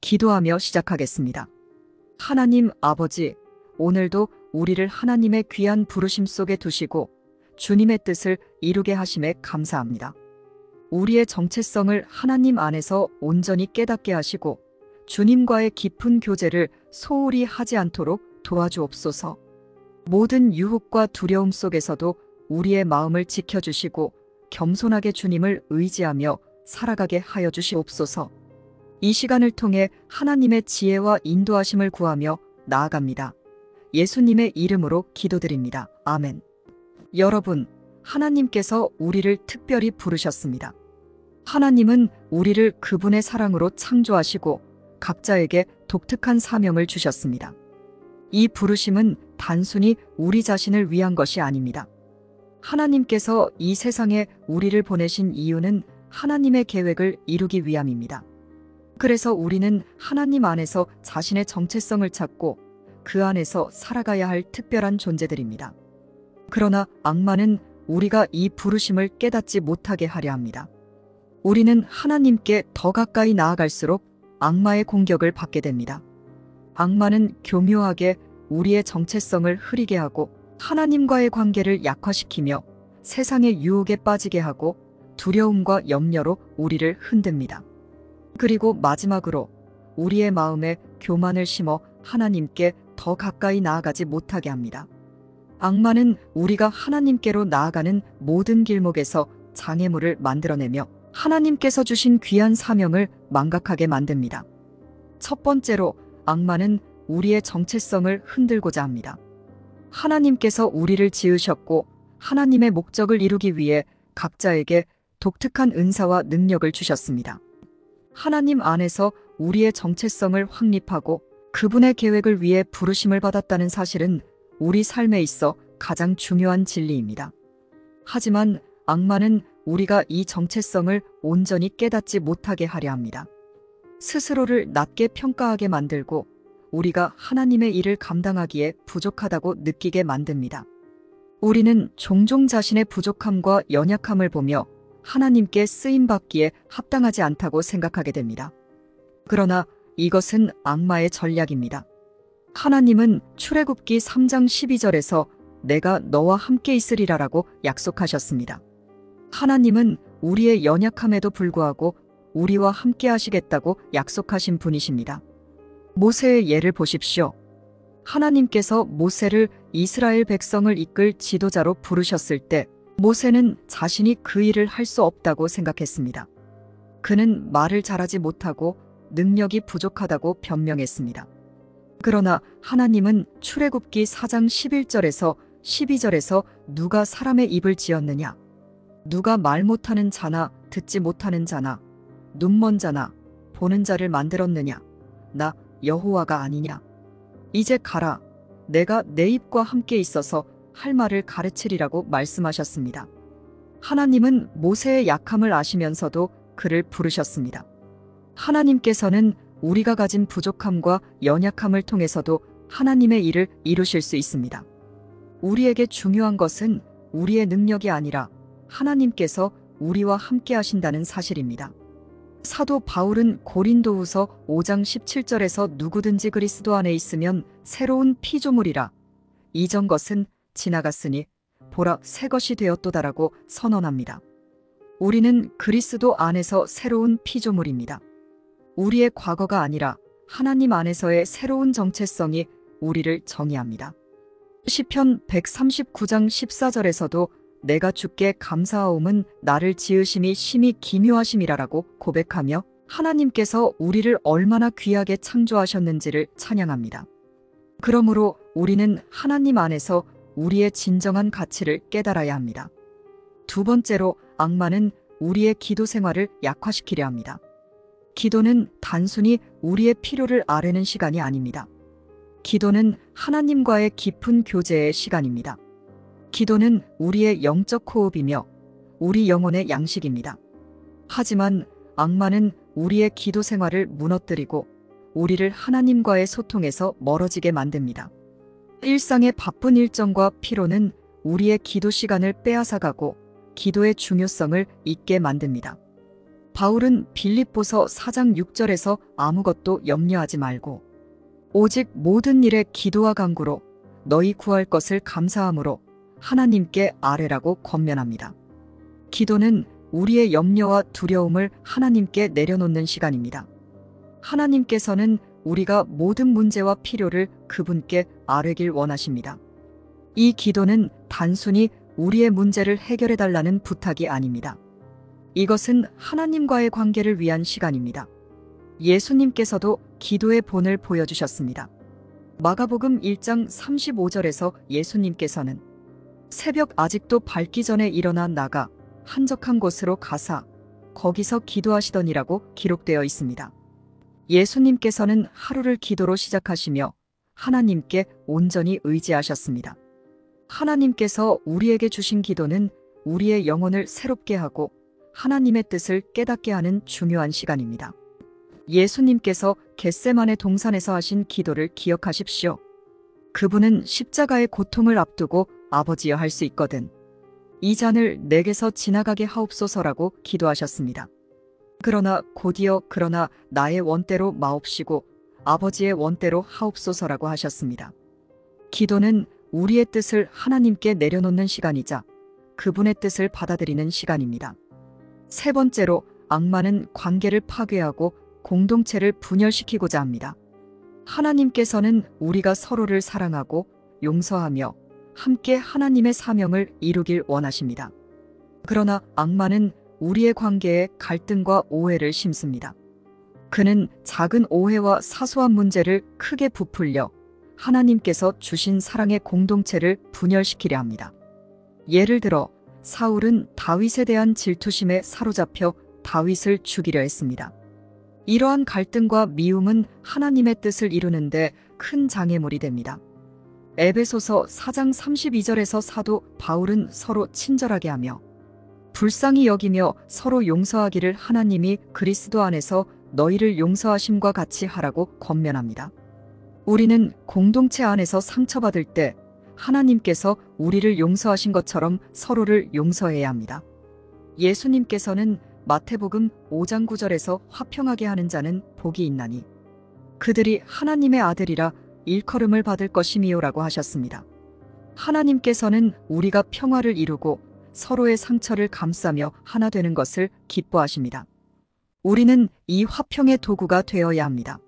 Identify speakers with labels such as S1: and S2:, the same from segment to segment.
S1: 기도하며 시작하겠습니다. 하나님 아버지, 오늘도 우리를 하나님의 귀한 부르심 속에 두시고 주님의 뜻을 이루게 하심에 감사합니다. 우리의 정체성을 하나님 안에서 온전히 깨닫게 하시고 주님과의 깊은 교제를 소홀히 하지 않도록 도와주옵소서. 모든 유혹과 두려움 속에서도 우리의 마음을 지켜주시고 겸손하게 주님을 의지하며 살아가게 하여 주시옵소서. 이 시간을 통해 하나님의 지혜와 인도하심을 구하며 나아갑니다. 예수님의 이름으로 기도드립니다. 아멘. 여러분, 하나님께서 우리를 특별히 부르셨습니다. 하나님은 우리를 그분의 사랑으로 창조하시고 각자에게 독특한 사명을 주셨습니다. 이 부르심은 단순히 우리 자신을 위한 것이 아닙니다. 하나님께서 이 세상에 우리를 보내신 이유는 하나님의 계획을 이루기 위함입니다. 그래서 우리는 하나님 안에서 자신의 정체성을 찾고 그 안에서 살아가야 할 특별한 존재들입니다. 그러나 악마는 우리가 이 부르심을 깨닫지 못하게 하려 합니다. 우리는 하나님께 더 가까이 나아갈수록 악마의 공격을 받게 됩니다. 악마는 교묘하게 우리의 정체성을 흐리게 하고 하나님과의 관계를 약화시키며 세상의 유혹에 빠지게 하고 두려움과 염려로 우리를 흔듭니다. 그리고 마지막으로 우리의 마음에 교만을 심어 하나님께 더 가까이 나아가지 못하게 합니다. 악마는 우리가 하나님께로 나아가는 모든 길목에서 장애물을 만들어내며 하나님께서 주신 귀한 사명을 망각하게 만듭니다. 첫 번째로 악마는 우리의 정체성을 흔들고자 합니다. 하나님께서 우리를 지으셨고 하나님의 목적을 이루기 위해 각자에게 독특한 은사와 능력을 주셨습니다. 하나님 안에서 우리의 정체성을 확립하고 그분의 계획을 위해 부르심을 받았다는 사실은 우리 삶에 있어 가장 중요한 진리입니다. 하지만 악마는 우리가 이 정체성을 온전히 깨닫지 못하게 하려 합니다. 스스로를 낮게 평가하게 만들고 우리가 하나님의 일을 감당하기에 부족하다고 느끼게 만듭니다. 우리는 종종 자신의 부족함과 연약함을 보며 하나님께 쓰임받기에 합당하지 않다고 생각하게 됩니다. 그러나 이것은 악마의 전략입니다. 하나님은 출애굽기 3장 12절에서 내가 너와 함께 있으리라라고 약속하셨습니다. 하나님은 우리의 연약함에도 불구하고 우리와 함께 하시겠다고 약속하신 분이십니다. 모세의 예를 보십시오. 하나님께서 모세를 이스라엘 백성을 이끌 지도자로 부르셨을 때 모세는 자신이 그 일을 할 수 없다고 생각했습니다. 그는 말을 잘하지 못하고 능력이 부족하다고 변명했습니다. 그러나 하나님은 출애굽기 4장 11절에서 12절에서 누가 사람의 입을 지었느냐? 누가 말 못하는 자나 듣지 못하는 자나 눈먼 자나 보는 자를 만들었느냐? 나 여호와가 아니냐? 이제 가라. 내가 내 입과 함께 있어서 할 말을 가르치리라고 말씀하셨습니다. 하나님은 모세의 약함을 아시면서도 그를 부르셨습니다. 하나님께서는 우리가 가진 부족함과 연약함을 통해서도 하나님의 일을 이루실 수 있습니다. 우리에게 중요한 것은 우리의 능력이 아니라 하나님께서 우리와 함께 하신다는 사실입니다. 사도 바울은 고린도후서 5장 17절에서 누구든지 그리스도 안에 있으면 새로운 피조물이라 이전 것은 지나갔으니 보라 새 것이 되었도다라고 선언합니다. 우리는 그리스도 안에서 새로운 피조물입니다. 우리의 과거가 아니라 하나님 안에서의 새로운 정체성이 우리를 정의합니다. 시편 139장 14절에서도 내가 주께 감사하옴은 나를 지으심이 심히 기묘하심이라라고 고백하며 하나님께서 우리를 얼마나 귀하게 창조하셨는지를 찬양합니다. 그러므로 우리는 하나님 안에서 우리의 진정한 가치를 깨달아야 합니다. 두 번째로 악마는 우리의 기도 생활을 약화시키려 합니다. 기도는 단순히 우리의 필요를 아뢰는 시간이 아닙니다. 기도는 하나님과의 깊은 교제의 시간입니다. 기도는 우리의 영적 호흡이며 우리 영혼의 양식입니다. 하지만 악마는 우리의 기도 생활을 무너뜨리고 우리를 하나님과의 소통에서 멀어지게 만듭니다. 일상의 바쁜 일정과 피로는 우리의 기도 시간을 빼앗아가고 기도의 중요성을 잊게 만듭니다. 바울은 빌립보서 4장 6절에서 아무것도 염려하지 말고 오직 모든 일에 기도와 간구로 너희 구할 것을 감사함으로 하나님께 아뢰라고 권면합니다. 기도는 우리의 염려와 두려움을 하나님께 내려놓는 시간입니다. 하나님께서는 우리가 모든 문제와 필요를 그분께 아뢰길 원하십니다. 이 기도는 단순히 우리의 문제를 해결해달라는 부탁이 아닙니다. 이것은 하나님과의 관계를 위한 시간입니다. 예수님께서도 기도의 본을 보여주셨습니다. 마가복음 1장 35절에서 예수님께서는 새벽 아직도 밝기 전에 일어나 나가 한적한 곳으로 가사 거기서 기도하시더니라고 기록되어 있습니다. 예수님께서는 하루를 기도로 시작하시며 하나님께 온전히 의지하셨습니다. 하나님께서 우리에게 주신 기도는 우리의 영혼을 새롭게 하고 하나님의 뜻을 깨닫게 하는 중요한 시간입니다. 예수님께서 겟세마네 동산에서 하신 기도를 기억하십시오. 그분은 십자가의 고통을 앞두고 아버지여 할 수 있거든 이 잔을 내게서 지나가게 하옵소서라고 기도하셨습니다. 그러나 나의 원대로 마옵시고 아버지의 원대로 하옵소서라고 하셨습니다. 기도는 우리의 뜻을 하나님께 내려놓는 시간이자 그분의 뜻을 받아들이는 시간입니다. 세 번째로 악마는 관계를 파괴하고 공동체를 분열시키고자 합니다. 하나님께서는 우리가 서로를 사랑하고 용서하며 함께 하나님의 사명을 이루길 원하십니다. 그러나 악마는 우리의 관계에 갈등과 오해를 심습니다. 그는 작은 오해와 사소한 문제를 크게 부풀려 하나님께서 주신 사랑의 공동체를 분열시키려 합니다. 예를 들어 사울은 다윗에 대한 질투심에 사로잡혀 다윗을 죽이려 했습니다. 이러한 갈등과 미움은 하나님의 뜻을 이루는데 큰 장애물이 됩니다. 에베소서 4장 32절에서 사도 바울은 서로 친절하게 하며 불쌍히 여기며 서로 용서하기를 하나님이 그리스도 안에서 너희를 용서하심과 같이 하라고 권면합니다. 우리는 공동체 안에서 상처받을 때 하나님께서 우리를 용서하신 것처럼 서로를 용서해야 합니다. 예수님께서는 마태복음 5장 9절에서 화평하게 하는 자는 복이 있나니 그들이 하나님의 아들이라 일컬음을 받을 것임이요라고 하셨습니다. 하나님께서는 우리가 평화를 이루고 서로의 상처를 감싸며 하나 되는 것을 기뻐하십니다. 우리는 이 화평의 도구가 되어야 합니다.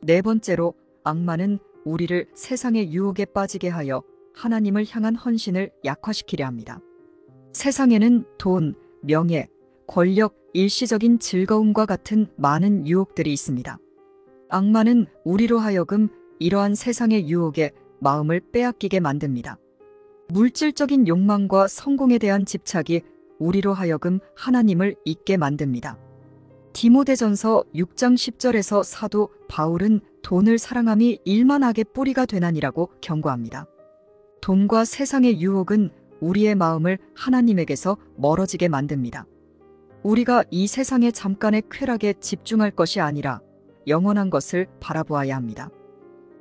S1: 네 번째로 악마는 우리를 세상의 유혹에 빠지게 하여 하나님을 향한 헌신을 약화시키려 합니다. 세상에는 돈, 명예, 권력, 일시적인 즐거움과 같은 많은 유혹들이 있습니다. 악마는 우리로 하여금 이러한 세상의 유혹에 마음을 빼앗기게 만듭니다. 물질적인 욕망과 성공에 대한 집착이 우리로 하여금 하나님을 잊게 만듭니다. 디모데전서 6장 10절에서 사도 바울은 돈을 사랑함이 일만 악의 뿌리가 되나니라고 경고합니다. 돈과 세상의 유혹은 우리의 마음을 하나님에게서 멀어지게 만듭니다. 우리가 이 세상의 잠깐의 쾌락에 집중할 것이 아니라 영원한 것을 바라보아야 합니다.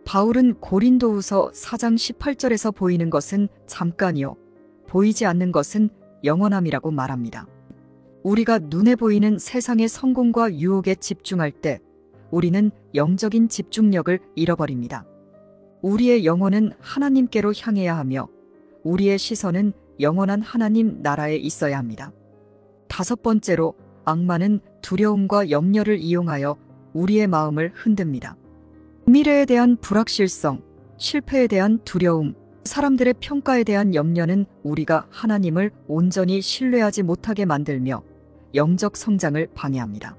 S1: 바울은 고린도후서 4장 18절에서 보이는 것은 잠깐이요 보이지 않는 것은 영원함이라고 말합니다. 우리가 눈에 보이는 세상의 성공과 유혹에 집중할 때 우리는 영적인 집중력을 잃어버립니다. 우리의 영혼은 하나님께로 향해야 하며 우리의 시선은 영원한 하나님 나라에 있어야 합니다. 다섯 번째로 악마는 두려움과 염려를 이용하여 우리의 마음을 흔듭니다. 미래에 대한 불확실성, 실패에 대한 두려움, 사람들의 평가에 대한 염려는 우리가 하나님을 온전히 신뢰하지 못하게 만들며 영적 성장을 방해합니다.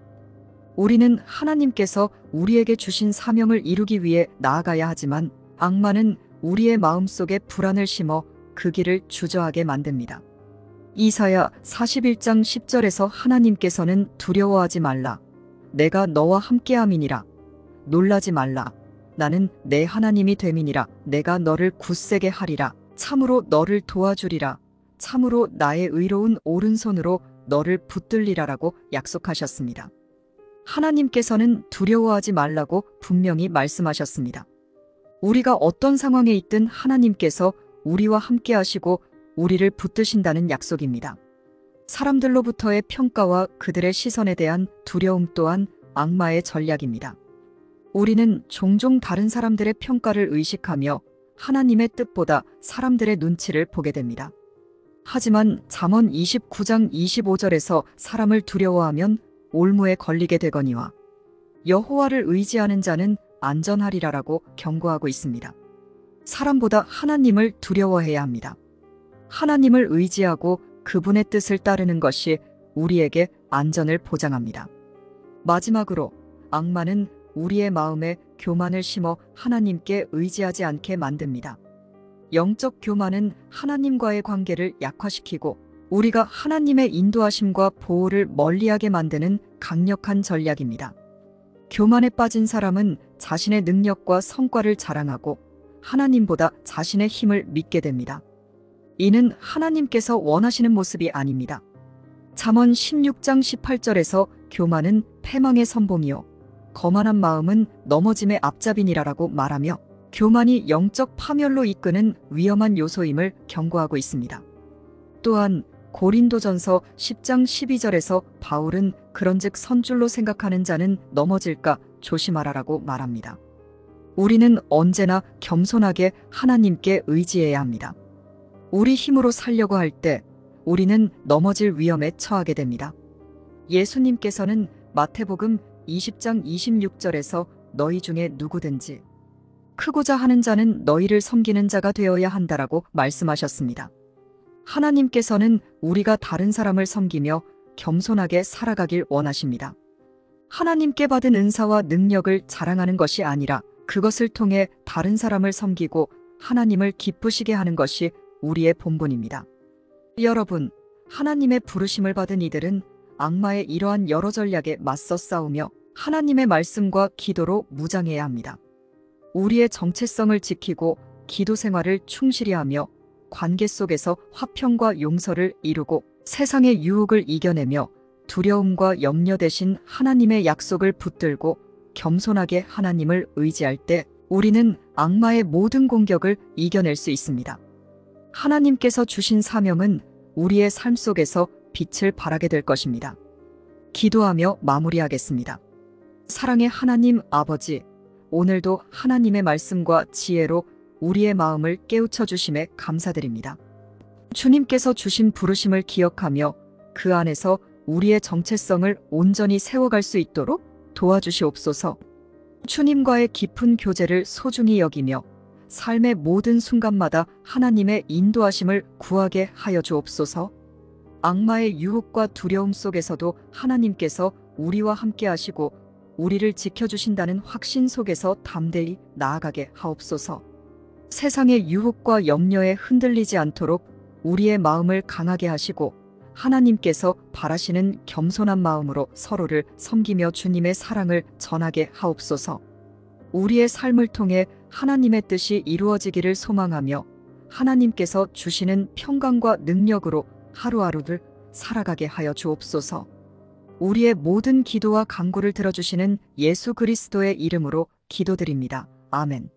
S1: 우리는 하나님께서 우리에게 주신 사명을 이루기 위해 나아가야 하지만 악마는 우리의 마음속에 불안을 심어 그 길을 주저하게 만듭니다. 이사야 41장 10절에서 하나님께서는 두려워하지 말라. 내가 너와 함께함이니라. 놀라지 말라. 나는 내 하나님이 됨이니라. 내가 너를 굳세게 하리라. 참으로 너를 도와주리라. 참으로 나의 의로운 오른손으로 너를 붙들리라라고 약속하셨습니다. 하나님께서는 두려워하지 말라고 분명히 말씀하셨습니다. 우리가 어떤 상황에 있든 하나님께서 우리와 함께 하시고 우리를 붙드신다는 약속입니다. 사람들로부터의 평가와 그들의 시선에 대한 두려움 또한 악마의 전략입니다. 우리는 종종 다른 사람들의 평가를 의식하며 하나님의 뜻보다 사람들의 눈치를 보게 됩니다. 하지만 잠언 29장 25절에서 사람을 두려워하면 올무에 걸리게 되거니와 여호와를 의지하는 자는 안전하리라라고 경고하고 있습니다. 사람보다 하나님을 두려워해야 합니다. 하나님을 의지하고 그분의 뜻을 따르는 것이 우리에게 안전을 보장합니다. 마지막으로 악마는 우리의 마음에 교만을 심어 하나님께 의지하지 않게 만듭니다. 영적 교만은 하나님과의 관계를 약화시키고 우리가 하나님의 인도하심과 보호를 멀리하게 만드는 강력한 전략입니다. 교만에 빠진 사람은 자신의 능력과 성과를 자랑하고 하나님보다 자신의 힘을 믿게 됩니다. 이는 하나님께서 원하시는 모습이 아닙니다. 잠언 16장 18절에서 교만은 패망의 선봉이요 거만한 마음은 넘어짐의 앞잡이니라라고 말하며 교만이 영적 파멸로 이끄는 위험한 요소임을 경고하고 있습니다. 또한 고린도전서 10장 12절에서 바울은 그런즉 선줄로 생각하는 자는 넘어질까 조심하라라고 말합니다. 우리는 언제나 겸손하게 하나님께 의지해야 합니다. 우리 힘으로 살려고 할 때 우리는 넘어질 위험에 처하게 됩니다. 예수님께서는 마태복음 20장 26절에서 너희 중에 누구든지 크고자 하는 자는 너희를 섬기는 자가 되어야 한다라고 말씀하셨습니다. 하나님께서는 우리가 다른 사람을 섬기며 겸손하게 살아가길 원하십니다. 하나님께 받은 은사와 능력을 자랑하는 것이 아니라 그것을 통해 다른 사람을 섬기고 하나님을 기쁘시게 하는 것이 우리의 본분입니다. 여러분, 하나님의 부르심을 받은 이들은 악마의 이러한 여러 전략에 맞서 싸우며 하나님의 말씀과 기도로 무장해야 합니다. 우리의 정체성을 지키고 기도 생활을 충실히 하며 관계 속에서 화평과 용서를 이루고 세상의 유혹을 이겨내며 두려움과 염려 대신 하나님의 약속을 붙들고 겸손하게 하나님을 의지할 때 우리는 악마의 모든 공격을 이겨낼 수 있습니다. 하나님께서 주신 사명은 우리의 삶 속에서 빛을 발하게 될 것입니다. 기도하며 마무리하겠습니다. 사랑의 하나님 아버지, 오늘도 하나님의 말씀과 지혜로 우리의 마음을 깨우쳐 주심에 감사드립니다. 주님께서 주신 부르심을 기억하며 그 안에서 우리의 정체성을 온전히 세워갈 수 있도록 도와주시옵소서. 주님과의 깊은 교제를 소중히 여기며 삶의 모든 순간마다 하나님의 인도하심을 구하게 하여 주옵소서. 악마의 유혹과 두려움 속에서도 하나님께서 우리와 함께 하시고 우리를 지켜주신다는 확신 속에서 담대히 나아가게 하옵소서. 세상의 유혹과 염려에 흔들리지 않도록 우리의 마음을 강하게 하시고 하나님께서 바라시는 겸손한 마음으로 서로를 섬기며 주님의 사랑을 전하게 하옵소서. 우리의 삶을 통해 하나님의 뜻이 이루어지기를 소망하며 하나님께서 주시는 평강과 능력으로 하루하루를 살아가게 하여 주옵소서. 우리의 모든 기도와 간구를 들어주시는 예수 그리스도의 이름으로 기도드립니다. 아멘.